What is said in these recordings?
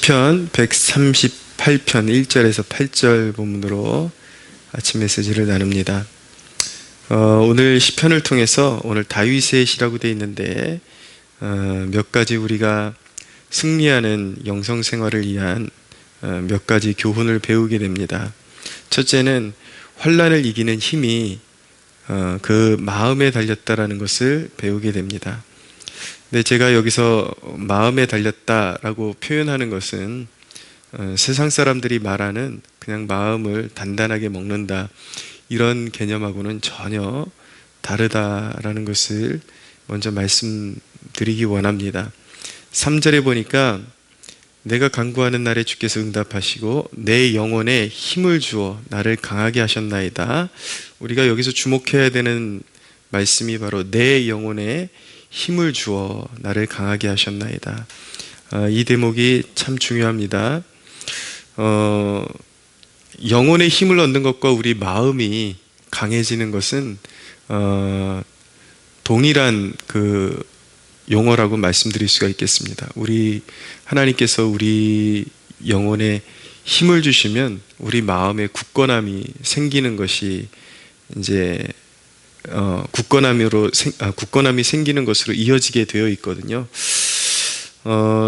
시편 138편 1절에서 8절 본문으로 아침 메시지를 나눕니다. 오늘 시편을 통해서 오늘 다윗의 시라고 되어 있는데 몇 가지 우리가 승리하는 영성 생활을 위한 몇 가지 교훈을 배우게 됩니다. 첫째는 환난을 이기는 힘이 그 마음에 달렸다라는 것을 배우게 됩니다. 근데 제가 여기서 마음에 달렸다라고 표현하는 것은 세상 사람들이 말하는 그냥 마음을 단단하게 먹는다 이런 개념하고는 전혀 다르다라는 것을 먼저 말씀드리기 원합니다. 3절에 보니까 내가 간구하는 날에 주께서 응답하시고 내 영혼에 힘을 주어 나를 강하게 하셨나이다. 우리가 여기서 주목해야 되는 말씀이 바로 내 영혼에 힘을 주어 나를 강하게 하셨나이다. 이 대목이 참 중요합니다. 영혼의 힘을 얻는 것과 우리 마음이 강해지는 것은 동일한 그 용어라고 말씀드릴 수가 있겠습니다. 하나님께서 우리 영혼에 힘을 주시면 우리 마음에 생기는 것이 이제 굳건함이 생기는 것으로 이어지게 되어 있거든요.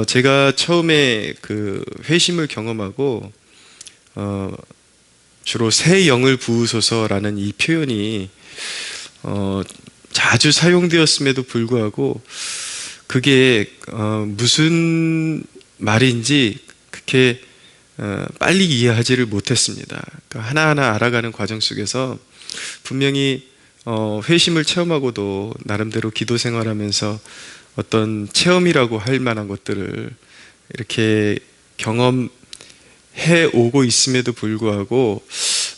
제가 처음에 그 회심을 경험하고 주로 새 영을 부으소서라는 이 표현이 자주 사용되었음에도 불구하고 그게 무슨 말인지 그렇게 빨리 이해하지를 못했습니다. 그러니까 하나하나 알아가는 과정 속에서 분명히 회심을 체험하고도 나름대로 기도 생활하면서 어떤 체험이라고 할 만한 것들을 이렇게 경험해 오고 있음에도 불구하고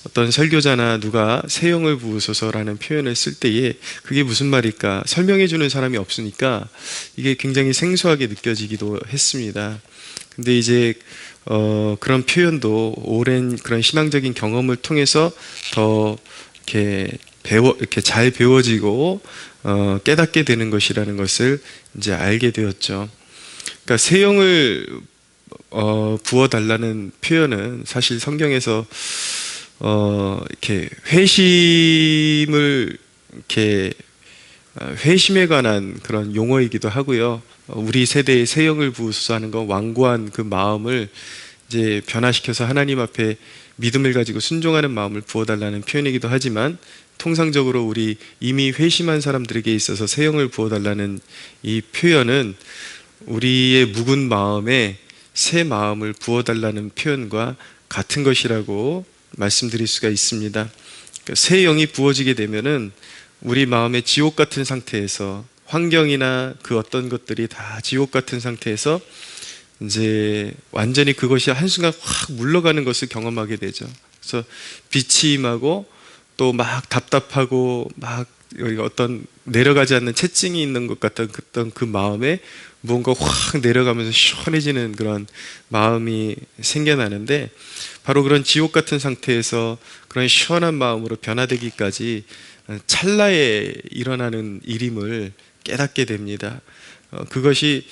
어떤 설교자나 누가 새 영을 부으소서라는 표현을 쓸 때에 그게 무슨 말일까 설명해 주는 사람이 없으니까 이게 굉장히 생소하게 느껴지기도 했습니다. 근데 이제 그런 표현도 오랜 그런 신앙적인 경험을 통해서 더 이렇게 잘 배워지고 깨닫게 되는 것이라는 것을 이제 알게 되었죠. 그러니까 새 영을 부어달라는 표현은 사실 성경에서 이렇게 회심에 관한 그런 용어이기도 하고요. 우리 세대에 새 영을 부으소서 하는 건 완고한 그 마음을 이제 변화시켜서 하나님 앞에 믿음을 가지고 순종하는 마음을 부어달라는 표현이기도 하지만 통상적으로 우리 이미 회심한 사람들에게 있어서 새 영을 부어달라는 이 표현은 우리의 묵은 마음에 새 마음을 부어달라는 표현과 같은 것이라고 말씀드릴 수가 있습니다. 그러니까 새 영이 부어지게 되면은 우리 마음의 지옥 같은 상태에서 환경이나 그 어떤 것들이 다 지옥 같은 상태에서 이제 완전히 그것이 한순간 확 물러가는 것을 경험하게 되죠. 그래서 빛이 임하고 또 막 답답하고 막 어떤 내려가지 않는 채증이 있는 것 같던 그 마음에 무언가 확 내려가면서 시원해지는 그런 마음이 생겨나는데 바로 그런 지옥 같은 상태에서 그런 시원한 마음으로 변화되기까지 찰나에 일어나는 일임을 깨닫게 됩니다. 그것이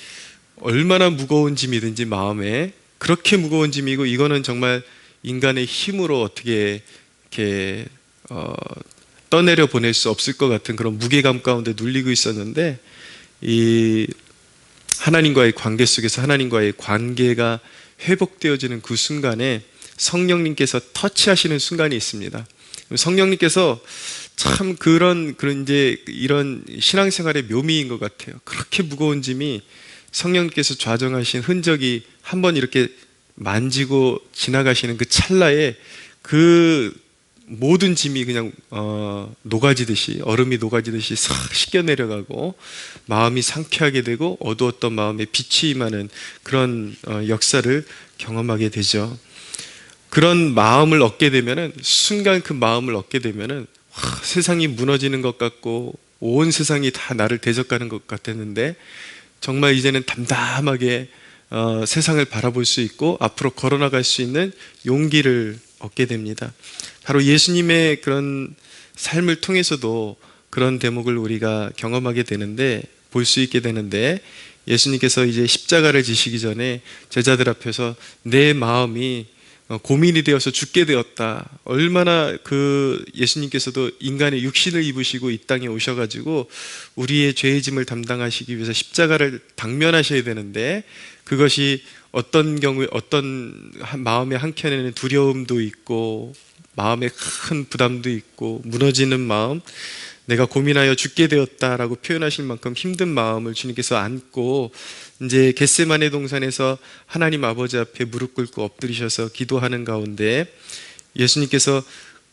얼마나 무거운 짐이든지 마음에 그렇게 무거운 짐이고 이거는 정말 인간의 힘으로 어떻게 이렇게 떠내려 보낼 수 없을 것 같은 그런 무게감 가운데 눌리고 있었는데 이 하나님과의 관계 속에서 하나님과의 관계가 회복되어지는 그 순간에 성령님께서 터치하시는 순간이 있습니다. 성령님께서 참 그런 이제 이런 신앙생활의 묘미인 것 같아요. 그렇게 무거운 짐이 성령님께서 좌정하신 흔적이 한번 이렇게 만지고 지나가시는 그 찰나에 그 모든 짐이 그냥 녹아지듯이 얼음이 녹아지듯이 싹 씻겨 내려가고 마음이 상쾌하게 되고 어두웠던 마음에 빛이 임하는 그런 역사를 경험하게 되죠. 그런 마음을 얻게 되면은 순간 그 마음을 얻게 되면은 세상이 무너지는 것 같고 온 세상이 다 나를 대적하는 것 같았는데 정말 이제는 담담하게 세상을 바라볼 수 있고 앞으로 걸어나갈 수 있는 용기를 얻게 됩니다. 바로 예수님의 그런 삶을 통해서도 그런 대목을 우리가 경험하게 되는데 볼 수 있게 되는데 예수님께서 이제 십자가를 지시기 전에 제자들 앞에서 내 마음이 고민이 되어서 죽게 되었다. 얼마나 그 예수님께서도 인간의 육신을 입으시고 이 땅에 오셔가지고 우리의 죄의 짐을 담당하시기 위해서 십자가를 당면하셔야 되는데, 그것이 어떤 경우에 어떤 마음의 한켠에는 두려움도 있고 마음에 큰 부담도 있고 무너지는 마음, 내가 고민하여 죽게 되었다라고 표현하실 만큼 힘든 마음을 주님께서 안고 이제 겟세마네 동산에서 하나님 아버지 앞에 무릎 꿇고 엎드리셔서 기도하는 가운데 예수님께서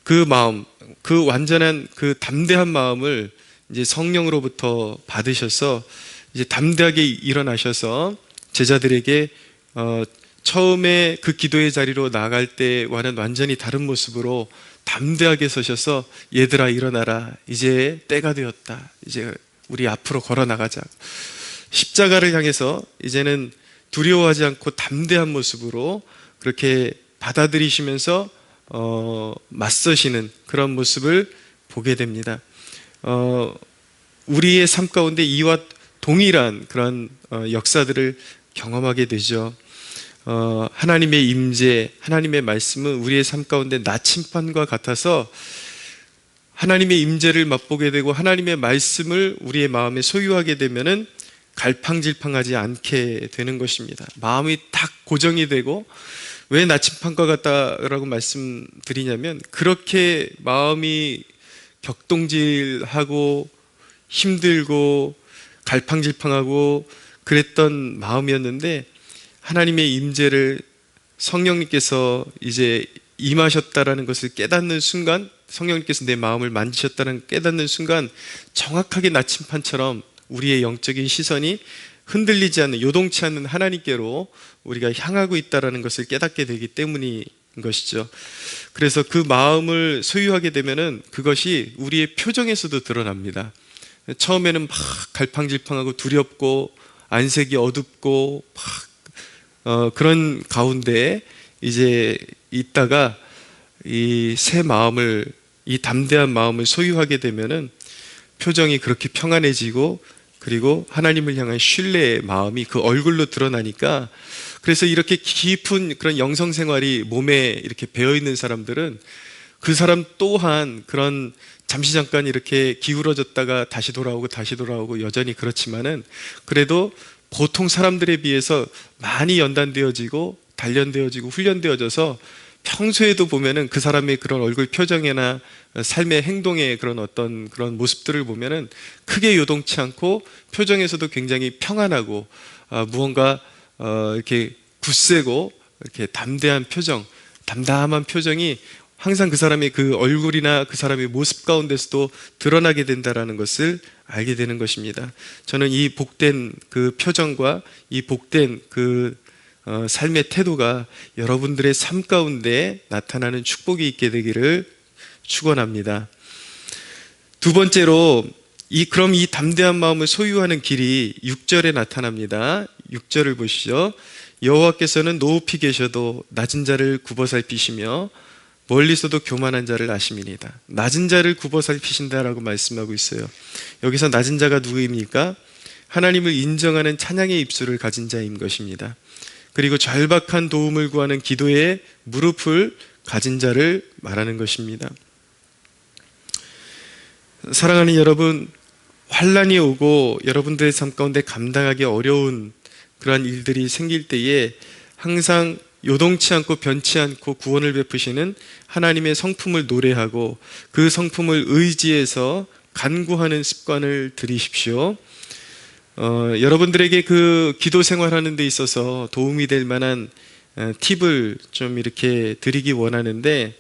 그 마음, 그 완전한 그 담대한 마음을 이제 성령으로부터 받으셔서 이제 담대하게 일어나셔서 제자들에게 처음에 그 기도의 자리로 나아갈 때와는 완전히 다른 모습으로 담대하게 서셔서 얘들아 일어나라, 이제 때가 되었다, 이제 우리 앞으로 걸어 나가자. 십자가를 향해서 이제는 두려워하지 않고 담대한 모습으로 그렇게 받아들이시면서 맞서시는 그런 모습을 보게 됩니다. 우리의 삶 가운데 이와 동일한 그런 역사들을 경험하게 되죠. 하나님의 임재, 하나님의 말씀은 우리의 삶 가운데 나침반과 같아서 하나님의 임재를 맛보게 되고 하나님의 말씀을 우리의 마음에 소유하게 되면은 갈팡질팡하지 않게 되는 것입니다. 마음이 딱 고정이 되고, 왜 나침반과 같다라고 말씀드리냐면 그렇게 마음이 격동질하고 힘들고 갈팡질팡하고 그랬던 마음이었는데, 하나님의 임재를 성령님께서 이제 임하셨다라는 것을 깨닫는 순간, 성령님께서 내 마음을 만지셨다는 깨닫는 순간 정확하게 나침반처럼 우리의 영적인 시선이 흔들리지 않는, 요동치 않는 하나님께로 우리가 향하고 있다는 것을 깨닫게 되기 때문인 것이죠. 그래서 그 마음을 소유하게 되면은 그것이 우리의 표정에서도 드러납니다. 처음에는 막 갈팡질팡하고 두렵고 안색이 어둡고 막 그런 가운데 이제 있다가 이 새 마음을, 이 담대한 마음을 소유하게 되면은 표정이 그렇게 평안해지고, 그리고 하나님을 향한 신뢰의 마음이 그 얼굴로 드러나니까, 그래서 이렇게 깊은 그런 영성 생활이 몸에 이렇게 배어 있는 사람들은 그 사람 또한 그런 잠시 잠깐 이렇게 기울어졌다가 다시 돌아오고 여전히 그렇지만은 그래도 보통 사람들에 비해서 많이 연단되어지고 단련되어지고 훈련되어져서 평소에도 보면은 그 사람의 그런 얼굴 표정이나 삶의 행동의 그런 어떤 그런 모습들을 보면은 크게 요동치 않고 표정에서도 굉장히 평안하고 무언가 이렇게 굳세고 이렇게 담대한 표정, 담담한 표정이 항상 그 사람의 그 얼굴이나 그 사람의 모습 가운데서도 드러나게 된다라는 것을 알게 되는 것입니다. 저는 이 복된 그 표정과 이 복된 그 삶의 태도가 여러분들의 삶 가운데 나타나는 축복이 있게 되기를 축원합니다. 두 번째로 그럼 이 담대한 마음을 소유하는 길이 6절에 나타납니다. 6절을 보시죠. 여호와께서는 높이 계셔도 낮은 자를 굽어 살피시며 멀리서도 교만한 자를 아심이니이다. 낮은 자를 굽어 살피신다라고 말씀하고 있어요. 여기서 낮은 자가 누구입니까? 하나님을 인정하는 찬양의 입술을 가진 자인 것입니다. 그리고 절박한 도움을 구하는 기도의 무릎을 가진 자를 말하는 것입니다. 사랑하는 여러분, 환난이 오고 여러분들의 삶 가운데 감당하기 어려운 그러한 일들이 생길 때에 항상 요동치 않고 변치 않고 구원을 베푸시는 하나님의 성품을 노래하고 그 성품을 의지해서 간구하는 습관을 들이십시오. 여러분들에게 그 기도 생활하는 데 있어서 도움이 될 만한 팁을 좀 이렇게 드리기 원하는데,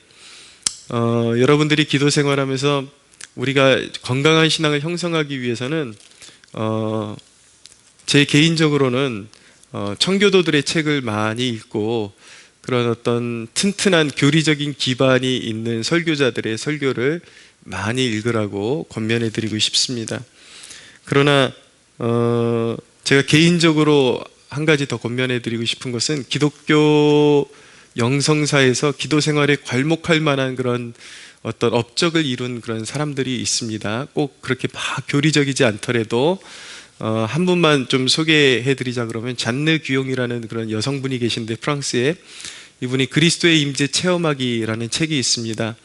여러분들이 기도 생활하면서 우리가 건강한 신앙을 형성하기 위해서는 제 개인적으로는 청교도들의 책을 많이 읽고 그런 어떤 튼튼한 교리적인 기반이 있는 설교자들의 설교를 많이 읽으라고 권면해 드리고 싶습니다. 그러나 제가 개인적으로 한 가지 더 권면해 드리고 싶은 것은 기독교 영성사에서 기도 생활에 괄목할 만한 그런 어떤 업적을 이룬 그런 사람들이 있습니다. 꼭 그렇게 막 교리적이지 않더라도 한 분만 좀 소개해드리자 그러면 잔느 귀용이라는 그런 여성분이 계신데 프랑스에 이분이 그리스도의 임재 체험하기라는 책이 있습니다.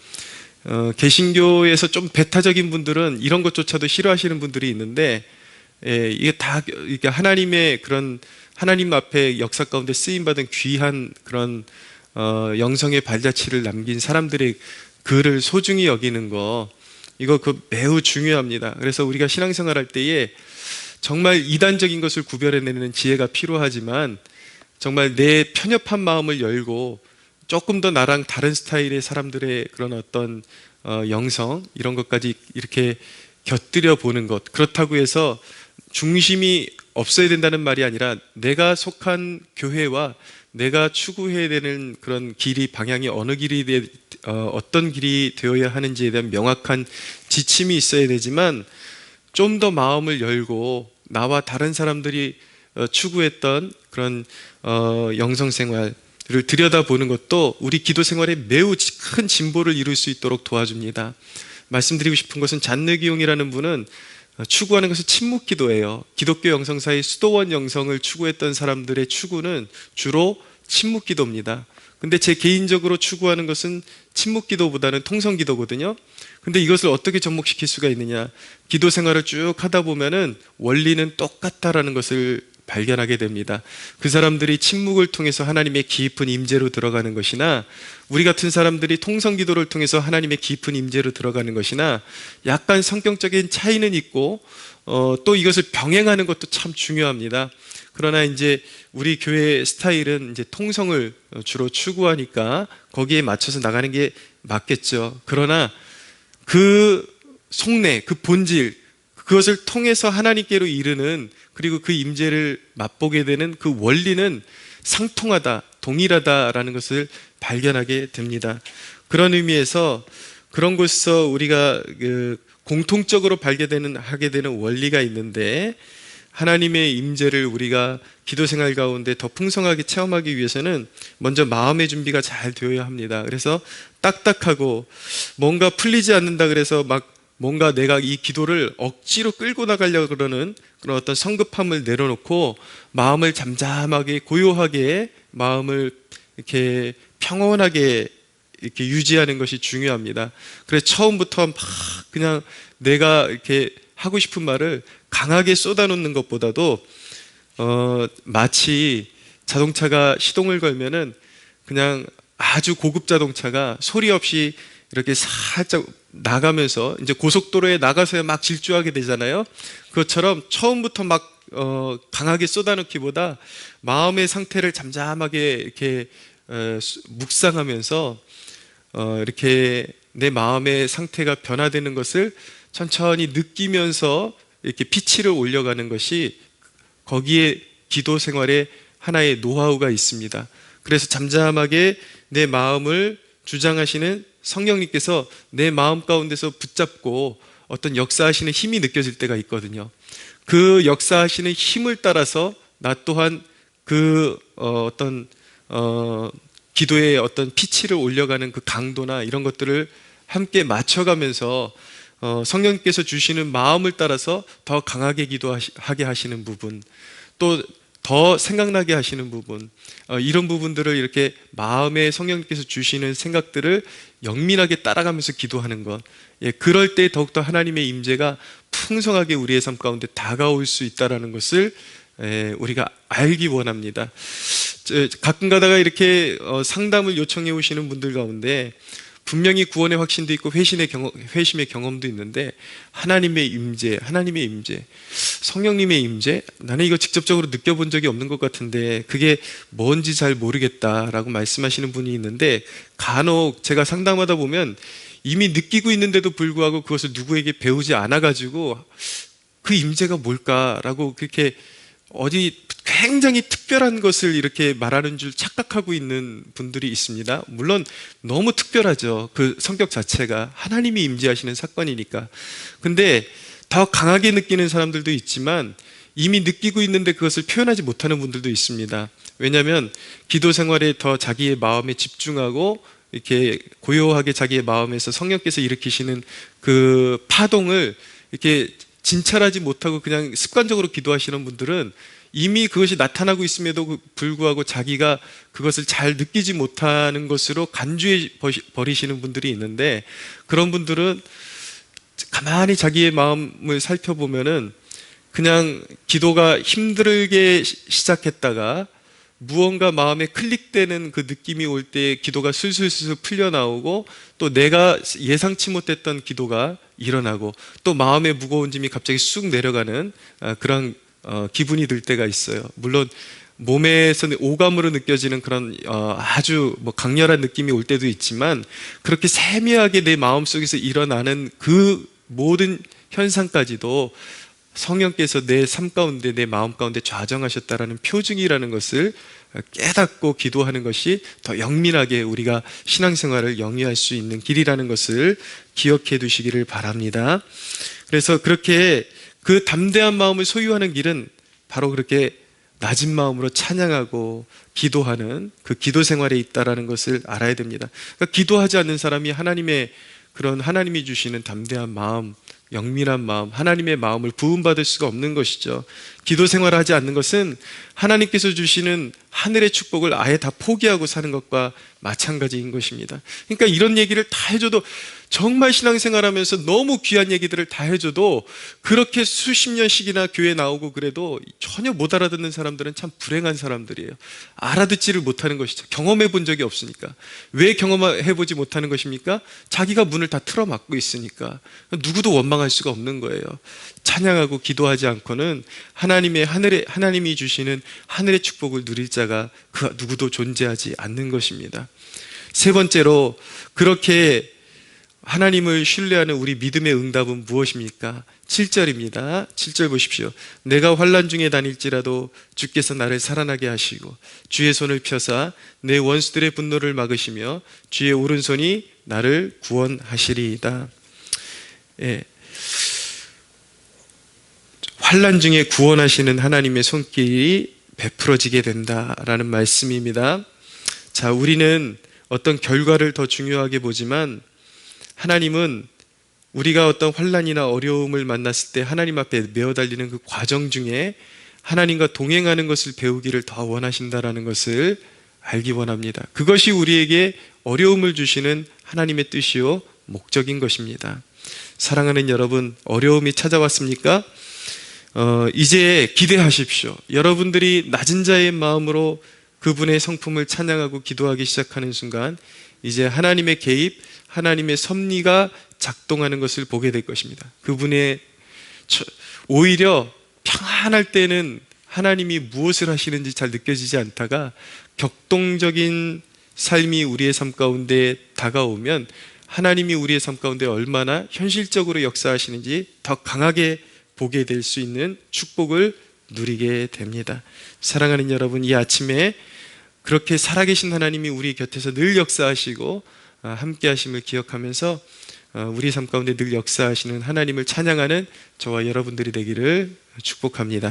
개신교에서 좀 배타적인 분들은 이런 것조차도 싫어하시는 분들이 있는데 이게 다 이게 하나님의 그런 하나님 앞에 역사 가운데 쓰임 받은 귀한 그런 영성의 발자취를 남긴 사람들의 글을 소중히 여기는 거 이거 매우 중요합니다. 그래서 우리가 신앙생활 할 때에 정말 이단적인 것을 구별해내는 지혜가 필요하지만 정말 내 편협한 마음을 열고 조금 더 나랑 다른 스타일의 사람들의 그런 어떤 영성 이런 것까지 이렇게 곁들여 보는 것, 그렇다고 해서 중심이 없어야 된다는 말이 아니라 내가 속한 교회와 내가 추구해야 되는 그런 길이 방향이 어느 길이 어떤 길이 되어야 하는지에 대한 명확한 지침이 있어야 되지만 좀 더 마음을 열고 나와 다른 사람들이 추구했던 그런 영성생활을 들여다보는 것도 우리 기도 생활에 매우 큰 진보를 이룰 수 있도록 도와줍니다. 말씀드리고 싶은 것은 잔느 귀용이라는 분은 추구하는 것은 침묵 기도예요. 기독교 영성사의 수도원 영성을 추구했던 사람들의 추구는 주로 침묵 기도입니다. 근데 제 개인적으로 추구하는 것은 침묵 기도보다는 통성 기도거든요. 근데 이것을 어떻게 접목시킬 수가 있느냐? 기도 생활을 쭉 하다 보면은 원리는 똑같다라는 것을 발견하게 됩니다. 그 사람들이 침묵을 통해서 하나님의 깊은 임재로 들어가는 것이나 우리 같은 사람들이 통성 기도를 통해서 하나님의 깊은 임재로 들어가는 것이나 약간 성격적인 차이는 있고 또 이것을 병행하는 것도 참 중요합니다. 그러나 이제 우리 교회 스타일은 이제 통성을 주로 추구하니까 거기에 맞춰서 나가는 게 맞겠죠. 그러나 그 속내, 그 본질, 그것을 통해서 하나님께로 이르는 그리고 그 임재를 맛보게 되는 그 원리는 상통하다, 동일하다라는 것을 발견하게 됩니다. 그런 의미에서 그런 곳에서 우리가 공통적으로 하게 되는 원리가 있는데 하나님의 임재를 우리가 기도 생활 가운데 더 풍성하게 체험하기 위해서는 먼저 마음의 준비가 잘 되어야 합니다. 그래서 딱딱하고 뭔가 풀리지 않는다 그래서 막 뭔가 내가 이 기도를 억지로 끌고 나가려고 그러는 그런 어떤 성급함을 내려놓고 마음을 잠잠하게 고요하게 마음을 이렇게 평온하게 이렇게 유지하는 것이 중요합니다. 그래서 처음부터 막 그냥 내가 이렇게 하고 싶은 말을 강하게 쏟아놓는 것보다도 마치 자동차가 시동을 걸면은 그냥 아주 고급 자동차가 소리 없이 이렇게 살짝 나가면서 이제 고속도로에 나가서야 막 질주하게 되잖아요. 그것처럼 처음부터 막 강하게 쏟아놓기보다 마음의 상태를 잠잠하게 이렇게 묵상하면서 이렇게 내 마음의 상태가 변화되는 것을 천천히 느끼면서 이렇게 피치를 올려가는 것이 거기에 기도 생활에 하나의 노하우가 있습니다. 그래서 잠잠하게 내 마음을 주장하시는 성령님께서 내 마음 가운데서 붙잡고 어떤 역사하시는 힘이 느껴질 때가 있거든요. 그 역사하시는 힘을 따라서 나 또한 그 기도의 어떤 피치를 올려가는 그 강도나 이런 것들을 함께 맞춰가면서 성령님께서 주시는 마음을 따라서 더 강하게 기도하게 하시는 부분, 또 더 생각나게 하시는 부분, 이런 부분들을 이렇게 마음에 성령님께서 주시는 생각들을 영민하게 따라가면서 기도하는 것, 그럴 때 더욱더 하나님의 임재가 풍성하게 우리의 삶 가운데 다가올 수 있다는 것을 우리가 알기 원합니다. 가끔 가다가 이렇게 상담을 요청해 오시는 분들 가운데 분명히 구원의 확신도 있고 회심의 경험도 있는데 하나님의 임재, 성령님의 임재, 나는 이거 직접적으로 느껴본 적이 없는 것 같은데 그게 뭔지 잘 모르겠다라고 말씀하시는 분이 있는데 간혹 제가 상담하다 보면 이미 느끼고 있는데도 불구하고 그것을 누구에게 배우지 않아가지고 그 임재가 뭘까라고 그렇게 어디 굉장히 특별한 것을 이렇게 말하는 줄 착각하고 있는 분들이 있습니다. 물론 너무 특별하죠. 그 성격 자체가 하나님이 임재하시는 사건이니까. 근데 더 강하게 느끼는 사람들도 있지만 이미 느끼고 있는데 그것을 표현하지 못하는 분들도 있습니다. 왜냐하면 기도 생활에 더 자기의 마음에 집중하고 이렇게 고요하게 자기의 마음에서 성령께서 일으키시는 그 파동을 이렇게 진찰하지 못하고 그냥 습관적으로 기도하시는 분들은 이미 그것이 나타나고 있음에도 불구하고 자기가 그것을 잘 느끼지 못하는 것으로 간주해 버리시는 분들이 있는데, 그런 분들은 가만히 자기의 마음을 살펴보면은 그냥 기도가 힘들게 시작했다가 무언가 마음에 클릭되는 그 느낌이 올 때 기도가 술술술 풀려나오고, 또 내가 예상치 못했던 기도가 일어나고, 또 마음의 무거운 짐이 갑자기 쑥 내려가는 그런 기분이 들 때가 있어요. 물론 몸에서는 오감으로 느껴지는 그런 아주 강렬한 느낌이 올 때도 있지만, 그렇게 세미하게 내 마음속에서 일어나는 그 모든 현상까지도 성령께서 내 삶 가운데, 내 마음 가운데 좌정하셨다라는 표징이라는 것을 깨닫고 기도하는 것이 더 영민하게 우리가 신앙생활을 영위할 수 있는 길이라는 것을 기억해 두시기를 바랍니다. 그래서 그렇게 그 담대한 마음을 소유하는 길은 바로 그렇게 낮은 마음으로 찬양하고 기도하는 그 기도 생활에 있다라는 것을 알아야 됩니다. 그러니까 기도하지 않는 사람이 하나님의 그런 하나님이 주시는 담대한 마음, 영민한 마음, 하나님의 마음을 부음받을 수가 없는 것이죠. 기도 생활을 하지 않는 것은 하나님께서 주시는 하늘의 축복을 아예 다 포기하고 사는 것과 마찬가지인 것입니다. 그러니까 이런 얘기를 다 해줘도, 정말 신앙생활하면서 너무 귀한 얘기들을 다 해줘도 그렇게 수십 년씩이나 교회 나오고 그래도 전혀 못 알아듣는 사람들은 참 불행한 사람들이에요. 알아듣지를 못하는 것이죠. 경험해 본 적이 없으니까. 왜 경험해 보지 못하는 것입니까? 자기가 문을 다 틀어막고 있으니까. 누구도 원망할 수가 없는 거예요. 찬양하고 기도하지 않고는 하나님이 주시는 하늘의 축복을 누릴 자가 그 누구도 존재하지 않는 것입니다. 세 번째로, 그렇게 하나님을 신뢰하는 우리 믿음의 응답은 무엇입니까? 7절입니다. 7절 보십시오. 내가 환난 중에 다닐지라도 주께서 나를 살아나게 하시고 주의 손을 펴사 내 원수들의 분노를 막으시며 주의 오른손이 나를 구원하시리이다. 예. 환난 중에 구원하시는 하나님의 손길이 베풀어지게 된다라는 말씀입니다. 자, 우리는 어떤 결과를 더 중요하게 보지만 하나님은 우리가 어떤 환난이나 어려움을 만났을 때 하나님 앞에 메어 달리는 그 과정 중에 하나님과 동행하는 것을 배우기를 더 원하신다라는 것을 알기 원합니다. 그것이 우리에게 어려움을 주시는 하나님의 뜻이요 목적인 것입니다. 사랑하는 여러분, 어려움이 찾아왔습니까? 이제 기대하십시오. 여러분들이 낮은 자의 마음으로 그분의 성품을 찬양하고 기도하기 시작하는 순간 이제 하나님의 개입, 하나님의 섭리가 작동하는 것을 보게 될 것입니다. 그분의 오히려 평안할 때는 하나님이 무엇을 하시는지 잘 느껴지지 않다가 격동적인 삶이 우리의 삶 가운데 다가오면 하나님이 우리의 삶 가운데 얼마나 현실적으로 역사하시는지 더 강하게 보게 될 수 있는 축복을 누리게 됩니다. 사랑하는 여러분, 이 아침에 그렇게 살아계신 하나님이 우리 곁에서 늘 역사하시고 함께 하심을 기억하면서 우리 삶 가운데 늘 역사하시는 하나님을 찬양하는 저와 여러분들이 되기를 축복합니다.